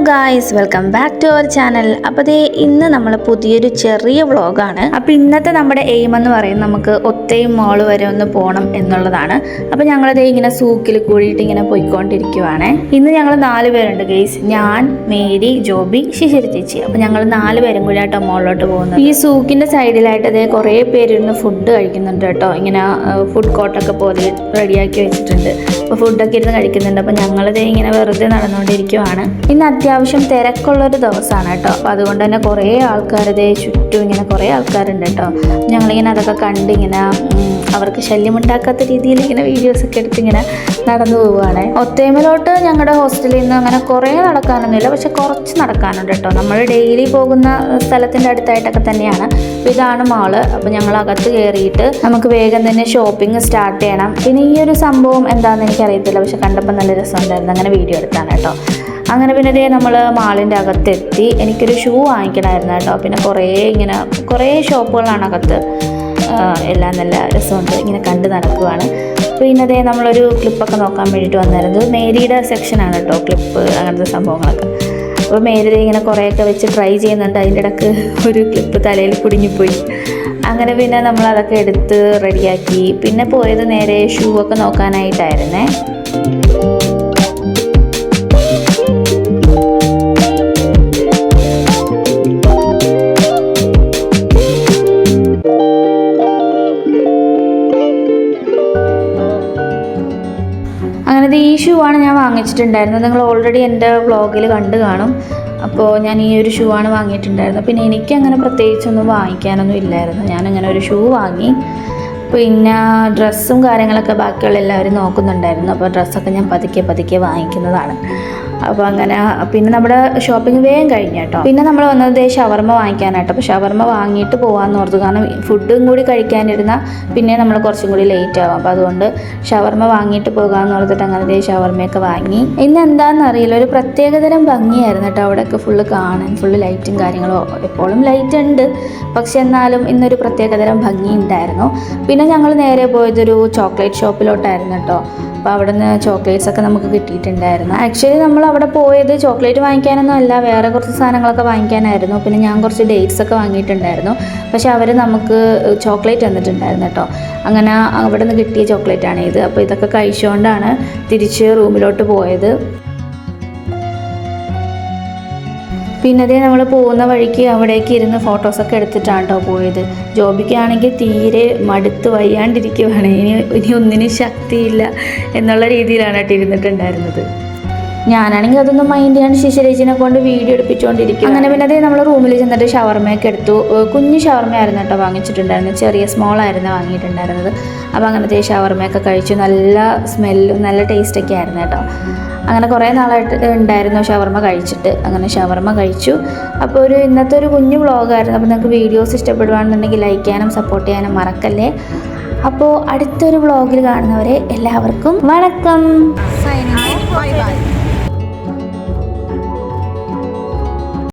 Guys, welcome back to our channel. അപ്പോൾ ഇന്ന് നമ്മൾ പുതിയൊരു ചെറിയ വ്ളോഗാണ്. അപ്പോൾ ഇന്നത്തെ നമ്മുടെ എയിം എന്ന് പറയുന്നത് നമുക്ക് ഒത്തയും മോള് വരെ ഒന്ന് പോകണം എന്നുള്ളതാണ്. അപ്പോൾ ഞങ്ങളതേ ഇങ്ങനെ സൂക്കിൽ കൂടിയിട്ട് ഇങ്ങനെ പോയിക്കൊണ്ടിരിക്കുവാണ്. ഇന്ന് ഞങ്ങൾ 4 പേരുണ്ട് ഗൈസ്. ഞാൻ, മേരി, ജോബി, ശിശിര ചേച്ചി. അപ്പോൾ ഞങ്ങൾ 4 പേരും കൂടി ആട്ടോ മോളിലോട്ട് പോകുന്നത്. ഈ സൂക്കിൻ്റെ സൈഡിലായിട്ട് അതേ കുറേ പേരിരുന്ന് ഫുഡ് കഴിക്കുന്നുണ്ട് കേട്ടോ. ഇങ്ങനെ ഫുഡ് കോർട്ടൊക്കെ പോലെ റെഡിയാക്കി വെച്ചിട്ടുണ്ട്. അപ്പോൾ ഫുഡൊക്കെ ഇരുന്ന് കഴിക്കുന്നുണ്ട്. അപ്പോൾ ഞങ്ങളതേ ഇങ്ങനെ വെറുതെ നടന്നുകൊണ്ടിരിക്കുവാണ്. ഇന്ന് അത്യാവശ്യം തിരക്കുള്ളൊരു ദിവസമാണ് കേട്ടോ. അപ്പോൾ അതുകൊണ്ട് തന്നെ കുറേ ആൾക്കാരതേ ചുറ്റും ഇങ്ങനെ കുറേ ആൾക്കാരുണ്ട് കേട്ടോ. ഞങ്ങളിങ്ങനെ അതൊക്കെ കണ്ടിങ്ങനെ അവർക്ക് ശല്യമുണ്ടാക്കാത്ത രീതിയിൽ ഇങ്ങനെ വീഡിയോസൊക്കെ എടുത്ത് ഇങ്ങനെ നടന്നു പോവുകയാണ്. ഒത്തേമലോട്ട് ഞങ്ങളുടെ ഹോസ്റ്റലിൽ നിന്ന് അങ്ങനെ കുറേ നടക്കാനൊന്നുമില്ല, പക്ഷെ കുറച്ച് നടക്കാനുണ്ട് കേട്ടോ. നമ്മൾ ഡെയിലി പോകുന്ന സ്ഥലത്തിൻ്റെ അടുത്തായിട്ടൊക്കെ തന്നെയാണ്. അപ്പോൾ ഇതാണ് മാള്. അപ്പോൾ ഞങ്ങൾ അകത്ത് കയറിയിട്ട് നമുക്ക് വേഗം തന്നെ ഷോപ്പിംഗ് സ്റ്റാർട്ട് ചെയ്യണം. പിന്നെ ഈ ഒരു സംഭവം എന്താണെന്ന് എനിക്കറിയത്തില്ല, പക്ഷെ കണ്ടപ്പോൾ നല്ല രസമുണ്ടായിരുന്നു. അങ്ങനെ വീഡിയോ എടുത്താണ് കേട്ടോ. അങ്ങനെ പിന്നെ നമ്മൾ മാളിൻ്റെ അകത്തെത്തി. എനിക്കൊരു ഷൂ വാങ്ങിക്കണമായിരുന്നു കേട്ടോ. പിന്നെ കുറേ ഷോപ്പുകളാണ് അകത്ത്. എല്ലാം നല്ല രസമുണ്ട്, ഇങ്ങനെ കണ്ട് നടക്കുവാണ്. പിന്നെ നമ്മളൊരു ക്ലിപ്പൊക്കെ നോക്കാൻ വേണ്ടിയിട്ട് വന്നായിരുന്നു. മേരിയുടെ സെക്ഷനാണ് കേട്ടോ, ക്ലിപ്പ് അങ്ങനത്തെ സംഭവങ്ങളൊക്കെ. അപ്പോൾ മേരി ഇങ്ങനെ കുറേയൊക്കെ വെച്ച് ട്രൈ ചെയ്യുന്നുണ്ട്. അതിൻ്റെ ഇടയ്ക്ക് ഒരു ക്ലിപ്പ് തലയിൽ കുടുങ്ങിപ്പോയി. അങ്ങനെ പിന്നെ നമ്മളതൊക്കെ എടുത്ത് റെഡിയാക്കി. പിന്നെ പോയത് നേരെ ഷൂ ഒക്കെ നോക്കാനായിട്ടായിരുന്നേ. അങ്ങനത്തെ ഈ ഷൂ ആണ് ഞാൻ വാങ്ങിച്ചിട്ടുണ്ടായിരുന്നത്. നിങ്ങൾ ഓൾറെഡി എൻ്റെ വ്ളോഗിൽ കണ്ടു കാണും. അപ്പോൾ ഞാൻ ഈ ഒരു ഷൂ ആണ് വാങ്ങിയിട്ടുണ്ടായിരുന്നത്. പിന്നെ എനിക്കങ്ങനെ പ്രത്യേകിച്ചൊന്നും വാങ്ങിക്കാനൊന്നും ഇല്ലായിരുന്നു. ഞാനങ്ങനെ ഒരു ഷൂ വാങ്ങി. പിന്നെ ഡ്രസ്സും കാര്യങ്ങളൊക്കെ ബാക്കിയുള്ള എല്ലാവരും നോക്കുന്നുണ്ടായിരുന്നു. അപ്പോൾ ഡ്രസ്സൊക്കെ ഞാൻ പതുക്കെ വാങ്ങിക്കുന്നതാണ്. അപ്പോൾ അങ്ങനെ പിന്നെ നമ്മുടെ ഷോപ്പിംഗ് വേഗം കഴിഞ്ഞു കേട്ടോ. പിന്നെ നമ്മൾ വന്നത് ഷവർമ്മ വാങ്ങിക്കാനായിട്ട്. അപ്പോൾ ഷവർമ്മ വാങ്ങിയിട്ട് പോകാമെന്ന് ഓർത്തു. കാരണം ഫുഡും കൂടി കഴിക്കാനിരുന്നാൽ പിന്നെ നമ്മൾ കുറച്ചും കൂടി ലേറ്റ് ആകും. അപ്പോൾ അതുകൊണ്ട് ഷവർമ്മ വാങ്ങിയിട്ട് പോകാമെന്ന് ഓർത്തിട്ട് അങ്ങനെ ഷവർമ്മയൊക്കെ വാങ്ങി. ഇന്ന് എന്താണെന്ന് അറിയില്ല, ഒരു പ്രത്യേകതരം ഭംഗിയായിരുന്നു കേട്ടോ. അവിടെയൊക്കെ ഫുള്ള് കാണാൻ, ഫുള്ള് ലൈറ്റും കാര്യങ്ങളും. എപ്പോഴും ലൈറ്റ് ഉണ്ട്, പക്ഷെ എന്നാലും ഇന്നൊരു പ്രത്യേകതരം ഭംഗി ഉണ്ടായിരുന്നു. പിന്നെ ഞങ്ങൾ നേരെ പോയതൊരു ചോക്ലേറ്റ് ഷോപ്പിലോട്ടായിരുന്നു കേട്ടോ. അപ്പോൾ അവിടെ നിന്ന് ചോക്ലേറ്റ്സ് ഒക്കെ നമുക്ക് കിട്ടിയിട്ടുണ്ടായിരുന്നു. ആക്ച്വലി നമ്മൾ അവിടെ പോയത് ചോക്ലേറ്റ് വാങ്ങിക്കാനൊന്നും അല്ല, വേറെ കുറച്ച് സാധനങ്ങളൊക്കെ വാങ്ങിക്കാനായിരുന്നു. പിന്നെ ഞാൻ കുറച്ച് ഡേറ്റ്സ് ഒക്കെ വാങ്ങിയിട്ടുണ്ടായിരുന്നു. പക്ഷെ അവർ നമുക്ക് ചോക്ലേറ്റ് തന്നിട്ടുണ്ടായിരുന്നു കേട്ടോ. അങ്ങനെ അവിടെ നിന്ന് കിട്ടിയ ചോക്ലേറ്റാണ് ഇത്. അപ്പോൾ ഇതൊക്കെ കഴിച്ചുകൊണ്ടാണ് തിരിച്ച് റൂമിലോട്ട് പോയത്. പിന്നെ നമ്മൾ പോകുന്ന വഴിക്ക് അവിടേക്ക് ഇരുന്ന് ഫോട്ടോസൊക്കെ എടുത്തിട്ടാണ് കേട്ടോ പോയത്. ജോബിക്കാണെങ്കിൽ തീരെ മടുത്ത് വയ്യാണ്ടിരിക്കുവാണ്. ഇനി ഒന്നിനും ശക്തിയില്ല എന്നുള്ള രീതിയിലാണ് കേട്ടോ ഇരുന്നിട്ടുണ്ടായിരുന്നത്. ഞാനാണെങ്കിൽ അതൊന്നും മൈൻഡ് ചെയ്യാണ്ട് ശിശിരേച്ചിനെ കൊണ്ട് വീഡിയോ എടുപ്പിച്ചുകൊണ്ടിരിക്കും. അങ്ങനെ പിന്നെ നമ്മൾ റൂമിൽ ചെന്നിട്ട് ഷവർമ്മയൊക്കെ എടുത്തു. കുഞ്ഞു ഷവർമ്മയായിരുന്നു കേട്ടോ വാങ്ങിച്ചിട്ടുണ്ടായിരുന്നത്. ചെറിയ സ്മോളായിരുന്നു വാങ്ങിയിട്ടുണ്ടായിരുന്നത്. അപ്പോൾ അങ്ങനത്തെ ഷവർമ്മയൊക്കെ കഴിച്ചു. നല്ല സ്മെല്ലും നല്ല ടേസ്റ്റൊക്കെ ആയിരുന്നു കേട്ടോ. അങ്ങനെ കുറേ നാളായിട്ട് ഉണ്ടായിരുന്നു ഷവർമ്മ കഴിച്ചിട്ട്. അങ്ങനെ ഷവർമ്മ കഴിച്ചു. അപ്പോൾ ഇന്നത്തെ ഒരു കുഞ്ഞു വ്ളോഗായിരുന്നു. അപ്പോൾ നിങ്ങൾക്ക് വീഡിയോസ് ഇഷ്ടപ്പെടുകയാണെന്നുണ്ടെങ്കിൽ ലൈക്ക് ചെയ്യാനും സപ്പോർട്ട് ചെയ്യാനും മറക്കല്ലേ. അപ്പോൾ അടുത്തൊരു വ്ളോഗിൽ കാണുന്നവരെ എല്ലാവർക്കും വണക്കം. Bye bye.